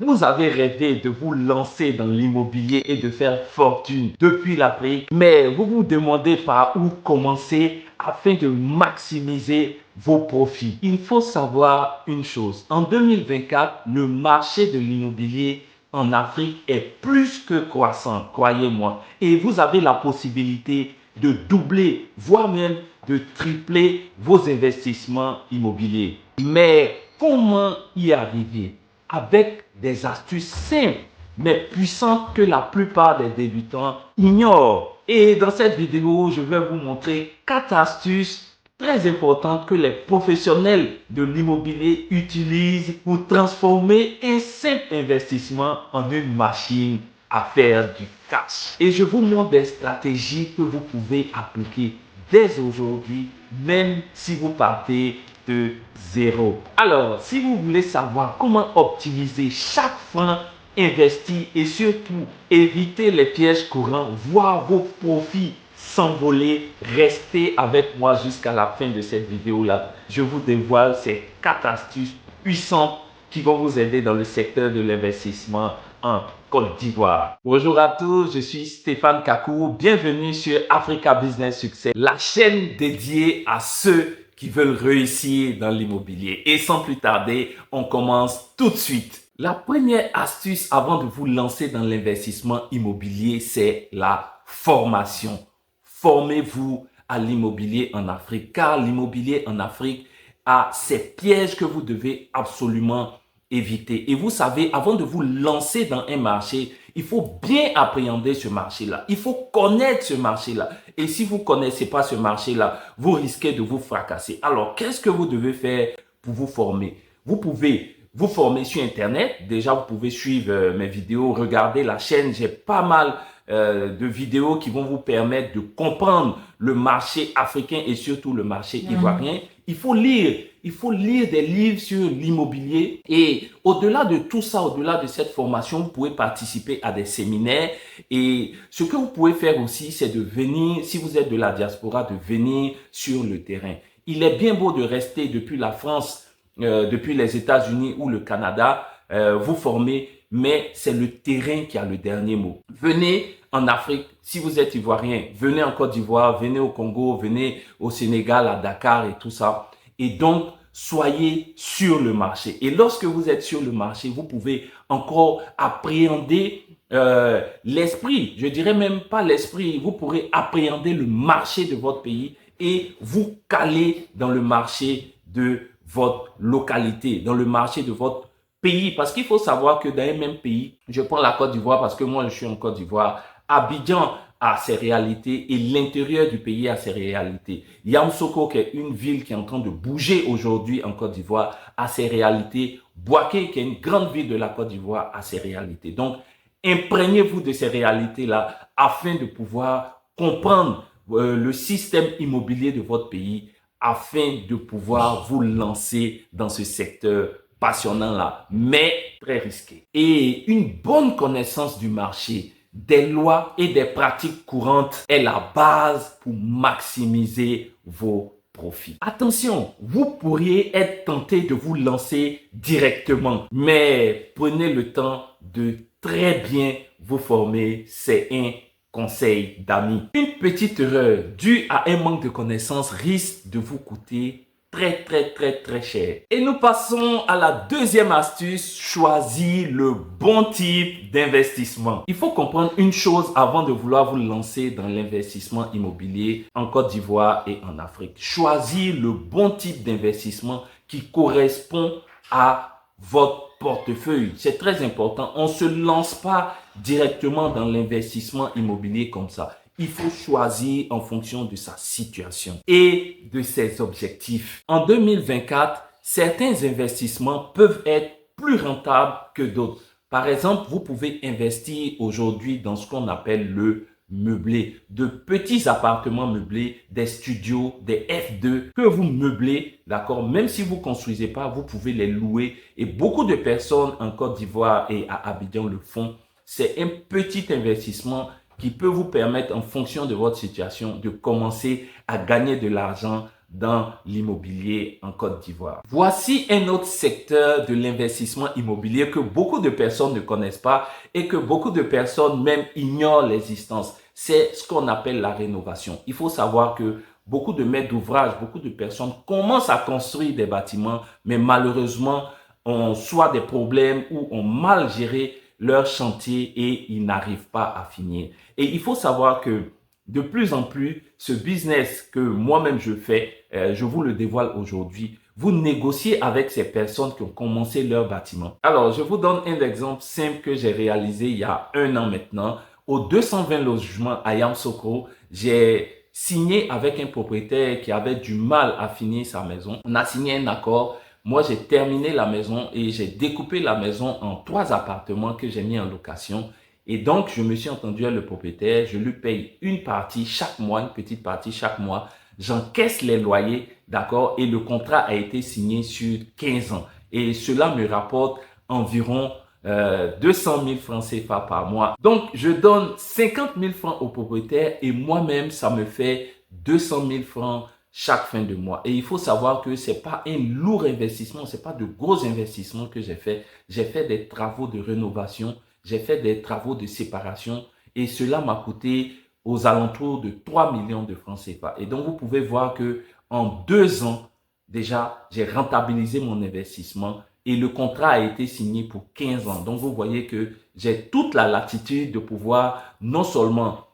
Vous avez rêvé de vous lancer dans l'immobilier et de faire fortune depuis l'Afrique, mais vous vous demandez par où commencer afin de maximiser vos profits. Il faut savoir une chose. En 2024, le marché de l'immobilier en Afrique est plus que croissant, croyez-moi. Et vous avez la possibilité de doubler, voire même de tripler vos investissements immobiliers. Mais comment y arriver? Avec des astuces simples mais puissantes que la plupart des débutants ignorent. Et dans cette vidéo, je vais vous montrer 4 astuces très importantes que les professionnels de l'immobilier utilisent pour transformer un simple investissement en une machine à faire du cash. Et je vous montre des stratégies que vous pouvez appliquer dès aujourd'hui, même si vous partez de zéro. Alors, si vous voulez savoir comment optimiser chaque franc investi et surtout éviter les pièges courants, voir vos profits s'envoler, restez avec moi jusqu'à la fin de cette vidéo-là. Je vous dévoile ces 4 astuces puissantes qui vont vous aider dans le secteur de l'investissement en Côte d'Ivoire. Bonjour à tous, je suis Stéphane Kakou. Bienvenue sur Africa Business Success, la chaîne dédiée à ceux qui veulent réussir dans l'immobilier. Et sans plus tarder, on commence tout de suite. La première astuce avant de vous lancer dans l'investissement immobilier, c'est la formation. Formez-vous à l'immobilier en Afrique, car l'immobilier en Afrique a ces pièges que vous devez absolument éviter. Et vous savez, avant de vous lancer dans un marché, il faut bien appréhender ce marché-là. Il faut connaître ce marché-là. Et si vous ne connaissez pas ce marché-là, vous risquez de vous fracasser. Alors, qu'est-ce que vous devez faire pour vous former? Vous pouvez vous former sur Internet. Déjà, vous pouvez suivre mes vidéos, regarder la chaîne. J'ai pas mal de vidéos qui vont vous permettre de comprendre le marché africain et surtout le marché ivoirien. Il faut lire des livres sur l'immobilier et au-delà de tout ça, au-delà de cette formation, vous pouvez participer à des séminaires et ce que vous pouvez faire aussi, c'est de venir, si vous êtes de la diaspora, de venir sur le terrain. Il est bien beau de rester depuis la France, depuis les États-Unis ou le Canada, vous former, mais c'est le terrain qui a le dernier mot. Venez en Afrique, si vous êtes ivoirien, venez en Côte d'Ivoire, venez au Congo, venez au Sénégal, à Dakar et tout ça. Et donc, soyez sur le marché. Et lorsque vous êtes sur le marché, vous pouvez encore appréhender l'esprit. Je dirais même pas l'esprit. Vous pourrez appréhender le marché de votre pays et vous caler dans le marché de votre localité, dans le marché de votre pays. Parce qu'il faut savoir que dans un même pays, je prends la Côte d'Ivoire parce que moi, je suis en Côte d'Ivoire, Abidjan a ses réalités et l'intérieur du pays a ses réalités. Yamoussoukro, qui est une ville qui est en train de bouger aujourd'hui en Côte d'Ivoire, a ses réalités. Bouaké, qui est une grande ville de la Côte d'Ivoire, a ses réalités. Donc, imprégnez-vous de ces réalités-là afin de pouvoir comprendre le système immobilier de votre pays, afin de pouvoir vous lancer dans ce secteur passionnant-là, mais très risqué. Et une bonne connaissance du marché, des lois et des pratiques courantes est la base pour maximiser vos profits. Attention, vous pourriez être tenté de vous lancer directement, mais prenez le temps de très bien vous former. C'est un conseil d'amis. Une petite erreur due à un manque de connaissances risque de vous coûter très cher. Et nous passons à la deuxième astuce, choisir le bon type d'investissement. Il faut comprendre une chose avant de vouloir vous lancer dans l'investissement immobilier en Côte d'Ivoire et en Afrique. Choisir le bon type d'investissement qui correspond à votre portefeuille. C'est très important. On ne se lance pas directement dans l'investissement immobilier comme ça. Il faut choisir en fonction de sa situation et de ses objectifs. En 2024, certains investissements peuvent être plus rentables que d'autres. Par exemple, vous pouvez investir aujourd'hui dans ce qu'on appelle le meublé, de petits appartements meublés, des studios, des F2 que vous meublez, d'accord? Même si vous ne construisez pas, vous pouvez les louer et beaucoup de personnes en Côte d'Ivoire et à Abidjan le font. C'est un petit investissement qui peut vous permettre, en fonction de votre situation, de commencer à gagner de l'argent dans l'immobilier en Côte d'Ivoire. Voici un autre secteur de l'investissement immobilier que beaucoup de personnes ne connaissent pas et que beaucoup de personnes même ignorent l'existence. C'est ce qu'on appelle la rénovation. Il faut savoir que beaucoup de maîtres d'ouvrage, beaucoup de personnes commencent à construire des bâtiments, mais malheureusement, ont soit des problèmes ou ont mal géré leur chantier et ils n'arrivent pas à finir. Et il faut savoir que de plus en plus, ce business que moi-même je fais, je vous le dévoile aujourd'hui, vous négociez avec ces personnes qui ont commencé leur bâtiment. Alors, je vous donne un exemple simple que j'ai réalisé il y a 1 an maintenant. Aux 220 logements à Yamoussoukro, j'ai signé avec un propriétaire qui avait du mal à finir sa maison. On a signé un accord. Moi, j'ai terminé la maison et j'ai découpé la maison en 3 appartements que j'ai mis en location. Et donc, je me suis entendu avec le propriétaire, je lui paye une partie chaque mois, une petite partie chaque mois. J'encaisse les loyers, d'accord, et le contrat a été signé sur 15 ans. Et cela me rapporte environ 200 000 francs CFA par mois. Donc, je donne 50 000 francs au propriétaire et moi-même, ça me fait 200 000 francs chaque fin de mois. Et il faut savoir que c'est pas un lourd investissement, c'est pas de gros investissements que j'ai fait. J'ai fait des travaux de rénovation, j'ai fait des travaux de séparation et cela m'a coûté aux alentours de 3 millions de francs CFA. Et donc, vous pouvez voir que en 2 ans, déjà, j'ai rentabilisé mon investissement et le contrat a été signé pour 15 ans. Donc, vous voyez que j'ai toute la latitude de pouvoir non seulement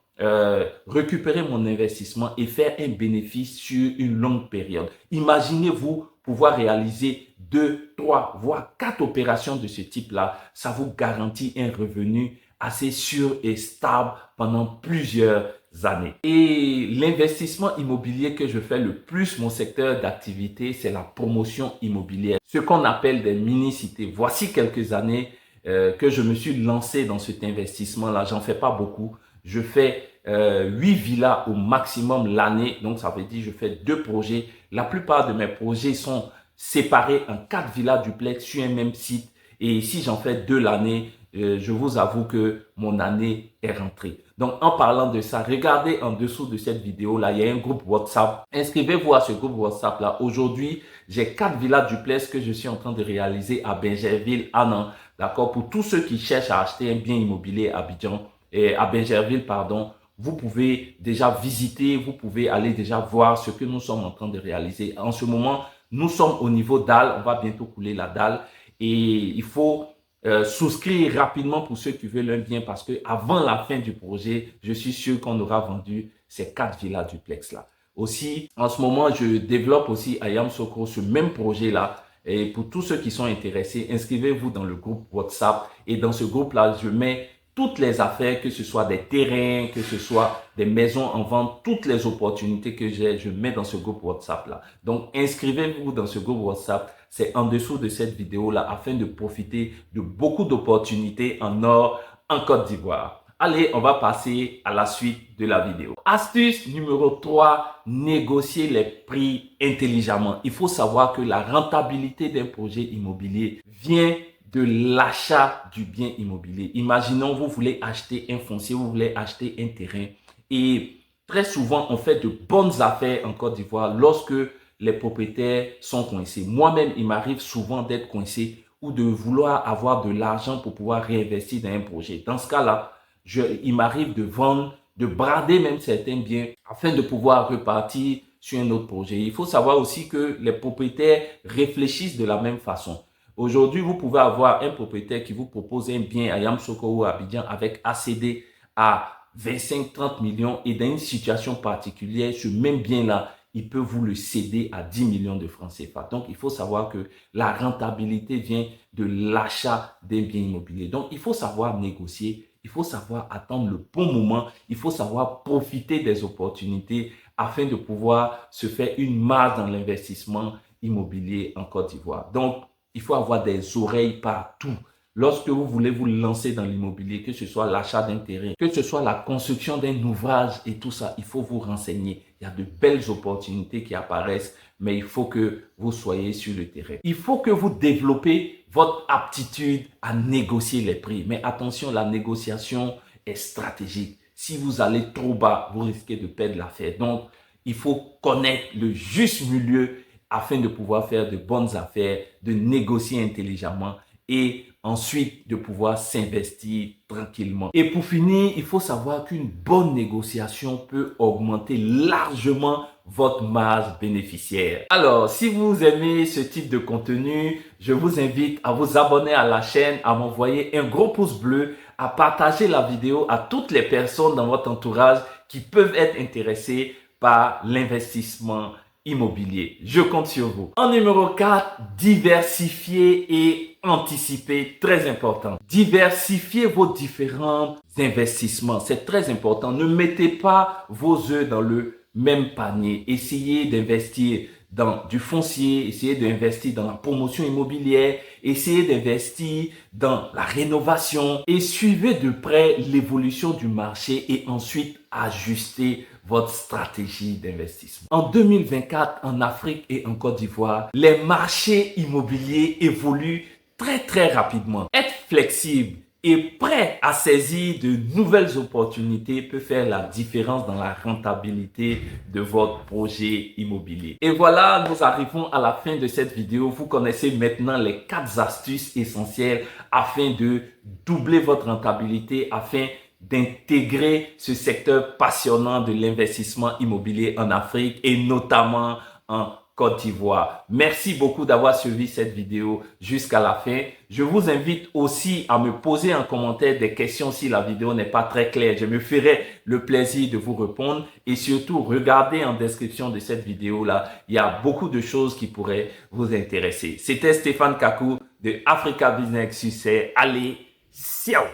récupérer mon investissement et faire un bénéfice sur une longue période. Imaginez-vous pouvoir réaliser 2, 3, voire 4 opérations de ce type-là. Ça vous garantit un revenu assez sûr et stable pendant plusieurs années. Et l'investissement immobilier que je fais le plus, mon secteur d'activité, c'est la promotion immobilière, ce qu'on appelle des mini-cités. Voici quelques années que je me suis lancé dans cet investissement-là. J'en fais pas beaucoup. Je fais 8 villas au maximum l'année. Donc, ça veut dire je fais 2 projets. La plupart de mes projets sont séparés en 4 villas duplex sur un même site. Et si j'en fais 2 l'année, je vous avoue que mon année est rentrée. Donc, en parlant de ça, regardez en dessous de cette vidéo-là, il y a un groupe WhatsApp. Inscrivez-vous à ce groupe WhatsApp-là. Aujourd'hui, j'ai 4 villas duplex que je suis en train de réaliser à Bingerville, Annan. D'accord? Pour tous ceux qui cherchent à acheter un bien immobilier à Abidjan, à Bingerville, pardon, vous pouvez déjà visiter, vous pouvez aller déjà voir ce que nous sommes en train de réaliser. En ce moment, nous sommes au niveau dalle, on va bientôt couler la dalle et il faut souscrire rapidement pour ceux qui veulent un bien parce que avant la fin du projet, je suis sûr qu'on aura vendu ces 4 villas duplex là. Aussi, en ce moment, je développe aussi à Yamoussoukro ce même projet là. Et pour tous ceux qui sont intéressés, inscrivez-vous dans le groupe WhatsApp et dans ce groupe-là, je mets toutes les affaires, que ce soit des terrains, que ce soit des maisons en vente, toutes les opportunités que j'ai, je mets dans ce groupe WhatsApp-là. Donc, inscrivez-vous dans ce groupe WhatsApp. C'est en dessous de cette vidéo-là afin de profiter de beaucoup d'opportunités en or en Côte d'Ivoire. Allez, on va passer à la suite de la vidéo. Astuce numéro 3, négocier les prix intelligemment. Il faut savoir que la rentabilité d'un projet immobilier vient de l'achat du bien immobilier. Imaginons, vous voulez acheter un foncier, vous voulez acheter un terrain et très souvent, on fait de bonnes affaires en Côte d'Ivoire lorsque les propriétaires sont coincés. Moi-même, il m'arrive souvent d'être coincé ou de vouloir avoir de l'argent pour pouvoir réinvestir dans un projet. Dans ce cas-là, il m'arrive de vendre, de brader même certains biens afin de pouvoir repartir sur un autre projet. Il faut savoir aussi que les propriétaires réfléchissent de la même façon. Aujourd'hui, vous pouvez avoir un propriétaire qui vous propose un bien à Yamoussoukro ou à Abidjan avec ACD à 25-30 millions et dans une situation particulière, ce même bien-là, il peut vous le céder à 10 millions de francs CFA. Donc, il faut savoir que la rentabilité vient de l'achat d'un bien immobilier. Donc, il faut savoir négocier, il faut savoir attendre le bon moment, il faut savoir profiter des opportunités afin de pouvoir se faire une marge dans l'investissement immobilier en Côte d'Ivoire. Donc, il faut avoir des oreilles partout. Lorsque vous voulez vous lancer dans l'immobilier, que ce soit l'achat d'un terrain, que ce soit la construction d'un ouvrage et tout ça, il faut vous renseigner. Il y a de belles opportunités qui apparaissent, mais il faut que vous soyez sur le terrain. Il faut que vous développez votre aptitude à négocier les prix. Mais attention, la négociation est stratégique. Si vous allez trop bas, vous risquez de perdre l'affaire. Donc, il faut connaître le juste milieu afin de pouvoir faire de bonnes affaires, de négocier intelligemment et ensuite de pouvoir s'investir tranquillement. Et pour finir, il faut savoir qu'une bonne négociation peut augmenter largement votre marge bénéficiaire. Alors, si vous aimez ce type de contenu, je vous invite à vous abonner à la chaîne, à m'envoyer un gros pouce bleu, à partager la vidéo à toutes les personnes dans votre entourage qui peuvent être intéressées par l'investissement immobilier. Je compte sur vous. En numéro 4, diversifier et anticiper. Très important. Diversifiez vos différents investissements. C'est très important. Ne mettez pas vos œufs dans le même panier. Essayez d'investir dans du foncier, essayez d'investir dans la promotion immobilière, essayez d'investir dans la rénovation et suivez de près l'évolution du marché et ensuite ajustez votre stratégie d'investissement. En 2024, en Afrique et en Côte d'Ivoire, les marchés immobiliers évoluent très rapidement. Être flexible et prêt à saisir de nouvelles opportunités peut faire la différence dans la rentabilité de votre projet immobilier. Et voilà, nous arrivons à la fin de cette vidéo. Vous connaissez maintenant les 4 astuces essentielles afin de doubler votre rentabilité, afin d'intégrer ce secteur passionnant de l'investissement immobilier en Afrique et notamment en Côte d'Ivoire. Merci beaucoup d'avoir suivi cette vidéo jusqu'à la fin. Je vous invite aussi à me poser en commentaire des questions si la vidéo n'est pas très claire. Je me ferai le plaisir de vous répondre et surtout regardez en description de cette vidéo là. Il y a beaucoup de choses qui pourraient vous intéresser. C'était Stéphane Kakou de Africa Business Success. Allez, ciao!